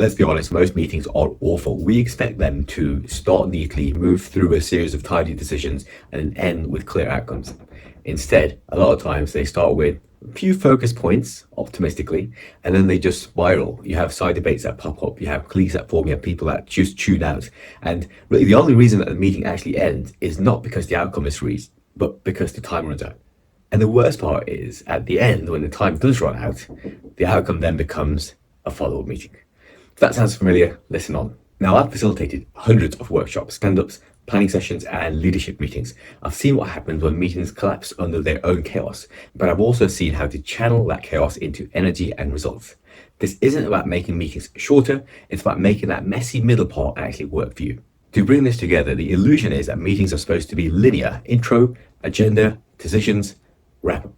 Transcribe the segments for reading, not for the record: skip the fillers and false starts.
Let's be honest, most meetings are awful. We expect them to start neatly, move through a series of tidy decisions, and then end with clear outcomes. Instead, a lot of times they start with a few focus points, optimistically, and then they just spiral. You have side debates that pop up, you have cliques that form, you have people that just tune out. And really the only reason that the meeting actually ends is not because the outcome is reached, but because the time runs out. And the worst part is, at the end, when the time does run out, the outcome then becomes a follow-up meeting. If that sounds familiar, listen on. Now, I've facilitated hundreds of workshops, stand-ups, planning sessions, and leadership meetings. I've seen what happens when meetings collapse under their own chaos, but I've also seen how to channel that chaos into energy and results. This isn't about making meetings shorter, it's about making that messy middle part actually work for you. To bring this together, the illusion is that meetings are supposed to be linear: intro, agenda, decisions, wrap up.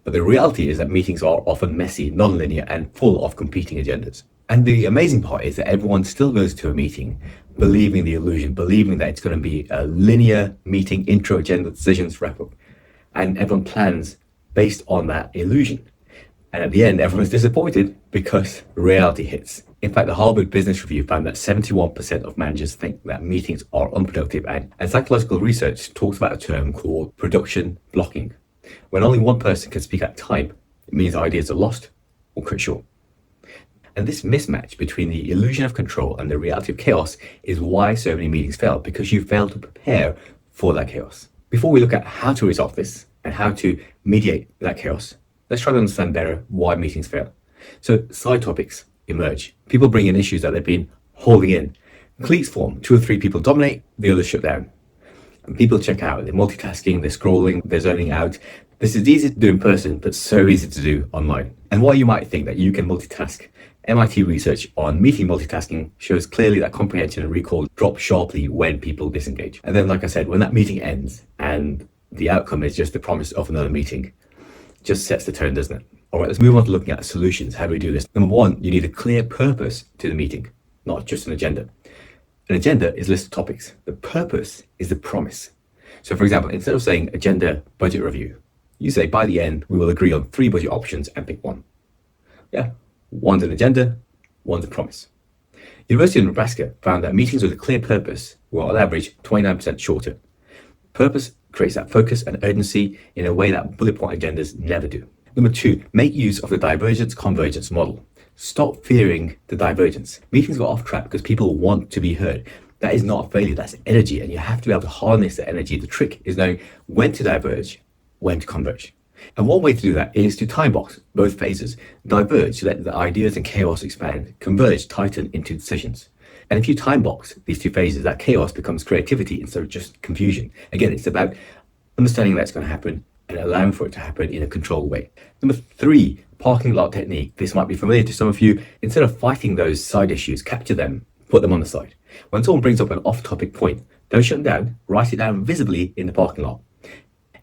But the reality is that meetings are often messy, non-linear, and full of competing agendas. And the amazing part is that everyone still goes to a meeting believing the illusion, believing that it's going to be a linear meeting, intro, agenda, decisions, wrap up. And everyone plans based on that illusion. And at the end, everyone's disappointed because reality hits. In fact, the Harvard Business Review found that 71% of managers think that meetings are unproductive. And psychological research talks about a term called production blocking. When only one person can speak at a time, it means ideas are lost or cut short. And this mismatch between the illusion of control and the reality of chaos is why so many meetings fail, because you fail to prepare for that chaos. Before we look at how to resolve this and how to mediate that chaos, let's try to understand better why meetings fail. So side topics emerge. People bring in issues that they've been holding in. Cliques form. 2 or 3 people dominate, the others shut down. And people check out. They're multitasking, they're scrolling, they're zoning out. This is easy to do in person, but so easy to do online. And while you might think that you can multitask, MIT research on meeting multitasking shows clearly that comprehension and recall drop sharply when people disengage. And then, like I said, when that meeting ends and the outcome is just the promise of another meeting, just sets the tone, doesn't it? All right, let's move on to looking at solutions. How do we do this? Number 1, you need a clear purpose to the meeting, not just an agenda. An agenda is a list of topics. The purpose is the promise. So for example, instead of saying agenda budget review, you say by the end, we will agree on 3 budget options and pick one. Yeah, one's an agenda, one's a promise. University of Nebraska found that meetings with a clear purpose were on average 29% shorter. Purpose creates that focus and urgency in a way that bullet point agendas never do. Number 2, make use of the divergence-convergence model. Stop fearing the divergence. Meetings go off track because people want to be heard. That is not a failure, that's energy, and you have to be able to harness the energy. The trick is knowing when to diverge, when to converge. And one way to do that is to time box both phases. Diverge to let the ideas and chaos expand. Converge, tighten into decisions. And if you time box these 2 phases, that chaos becomes creativity instead of just confusion. Again, it's about understanding that's going to happen and allowing for it to happen in a controlled way. Number 3, parking lot technique. This might be familiar to some of you. Instead of fighting those side issues, capture them, put them on the side. When someone brings up an off-topic point, don't shut them down, write it down visibly in the parking lot.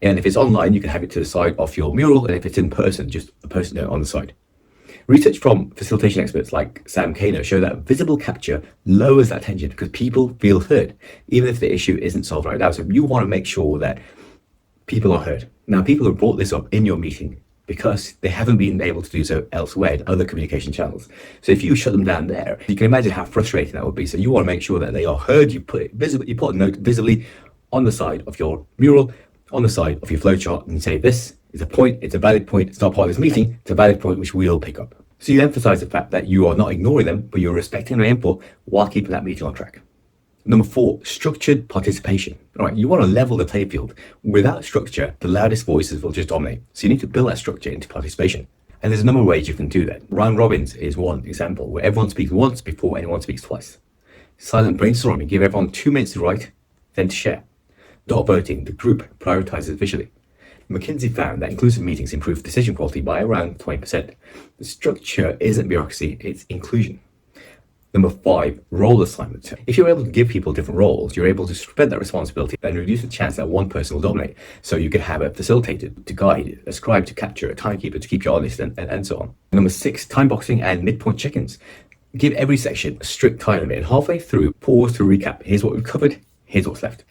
And if it's online, you can have it to the side of your mural, and if it's in person, just a post-it note on the side. Research from facilitation experts like Sam Kano show that visible capture lowers that tension because people feel heard, even if the issue isn't solved right now. So you want to make sure that people are heard. Now, people have brought this up in your meeting because they haven't been able to do so elsewhere in other communication channels. So if you shut them down there, you can imagine how frustrating that would be. So you want to make sure that they are heard. You put a note visibly on the side of your mural, on the side of your flowchart, and say, this is a point, it's a valid point, it's not part of this meeting, it's a valid point which we'll pick up. So you emphasize the fact that you are not ignoring them, but you're respecting their input while keeping that meeting on track. Number 4, structured participation. All right, you want to level the playing field. Without structure, the loudest voices will just dominate. So you need to build that structure into participation. And there's a number of ways you can do that. Round robins is one example where everyone speaks once before anyone speaks twice. Silent brainstorming, give everyone 2 minutes to write, then to share. Dot voting, the group prioritizes visually. McKinsey found that inclusive meetings improve decision quality by around 20%. The structure isn't bureaucracy, it's inclusion. Number 5, role assignment. If you're able to give people different roles, you're able to spread that responsibility and reduce the chance that one person will dominate. So you could have a facilitator to guide, a scribe to capture, a timekeeper to keep you honest, and so on. Number 6, time boxing and midpoint check-ins. Give every section a strict time limit, and halfway through, pause to recap. Here's what we've covered, here's what's left.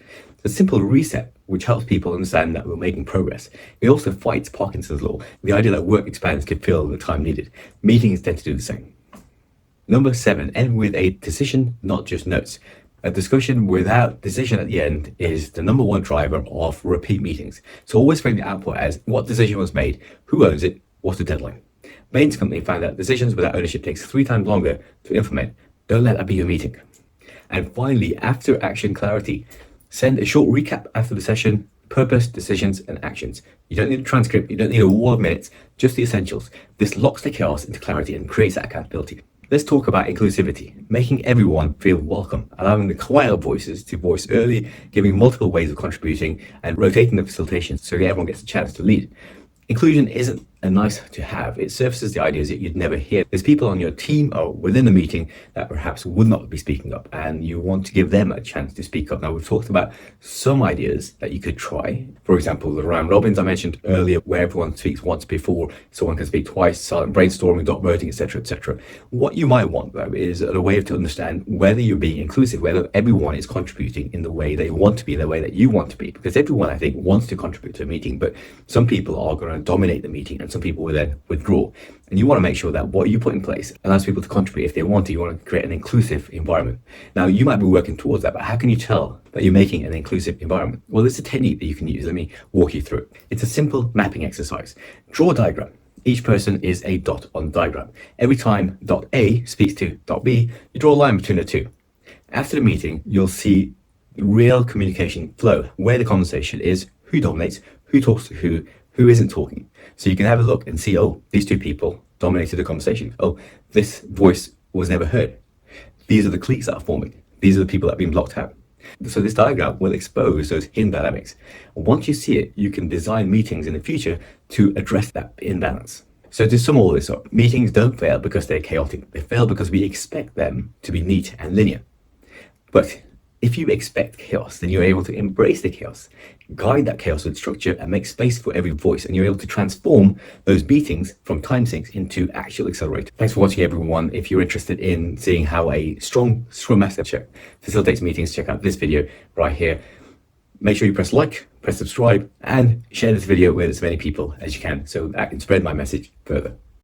A simple reset, which helps people understand that we're making progress. It also fights Parkinson's law, the idea that work expands can fill the time needed. Meetings tend to do the same. Number 7, end with a decision, not just notes. A discussion without decision at the end is the number one driver of repeat meetings. So always frame the output as what decision was made, who owns it, what's the deadline. Bain's company found that decisions without ownership takes 3 times longer to implement. Don't let that be your meeting. And finally, after action clarity, send a short recap after the session, purpose, decisions, and actions. You don't need a transcript, you don't need a wall of minutes, just the essentials. This locks the chaos into clarity and creates that accountability. Let's talk about inclusivity, making everyone feel welcome, allowing the quieter voices to voice early, giving multiple ways of contributing, and rotating the facilitation so everyone gets a chance to lead. Inclusion isn't a nice to have. It surfaces the ideas that you'd never hear. There's people on your team or within the meeting that perhaps would not be speaking up, and you want to give them a chance to speak up. Now, we've talked about some ideas that you could try. For example, the round robins I mentioned earlier, where everyone speaks once before someone can speak twice, silent brainstorming, dot voting, etc., etc. What you might want, though, is a way to understand whether you're being inclusive, whether everyone is contributing in the way they want to be, in the way that you want to be. Because everyone, I think, wants to contribute to a meeting, but some people are going to dominate the meeting and some people will then withdraw. And you want to make sure that what you put in place allows people to contribute if they want to. You want to create an inclusive environment. Now, you might be working towards that, but how can you tell that you're making an inclusive environment? Well, there's a technique that you can use. Let me walk you through it. It's a simple mapping exercise. Draw a diagram. Each person is a dot on the diagram. Every time dot A speaks to dot B, you draw a line between the two. After the meeting, you'll see real communication flow, where the conversation is, who dominates, who talks to who isn't talking. So you can have a look and see, oh, these two people dominated the conversation. Oh, this voice was never heard. These are the cliques that are forming. These are the people that have been blocked out. So this diagram will expose those hidden dynamics. Once you see it, you can design meetings in the future to address that imbalance. So to sum all this up, meetings don't fail because they're chaotic. They fail because we expect them to be neat and linear. But if you expect chaos, then you're able to embrace the chaos, guide that chaos with structure, and make space for every voice. And you're able to transform those meetings from time sinks into actual accelerator. Thanks for watching, everyone. If you're interested in seeing how a strong Scrum Master facilitates meetings, check out this video right here. Make sure you press like, press subscribe, and share this video with as many people as you can so that I can spread my message further.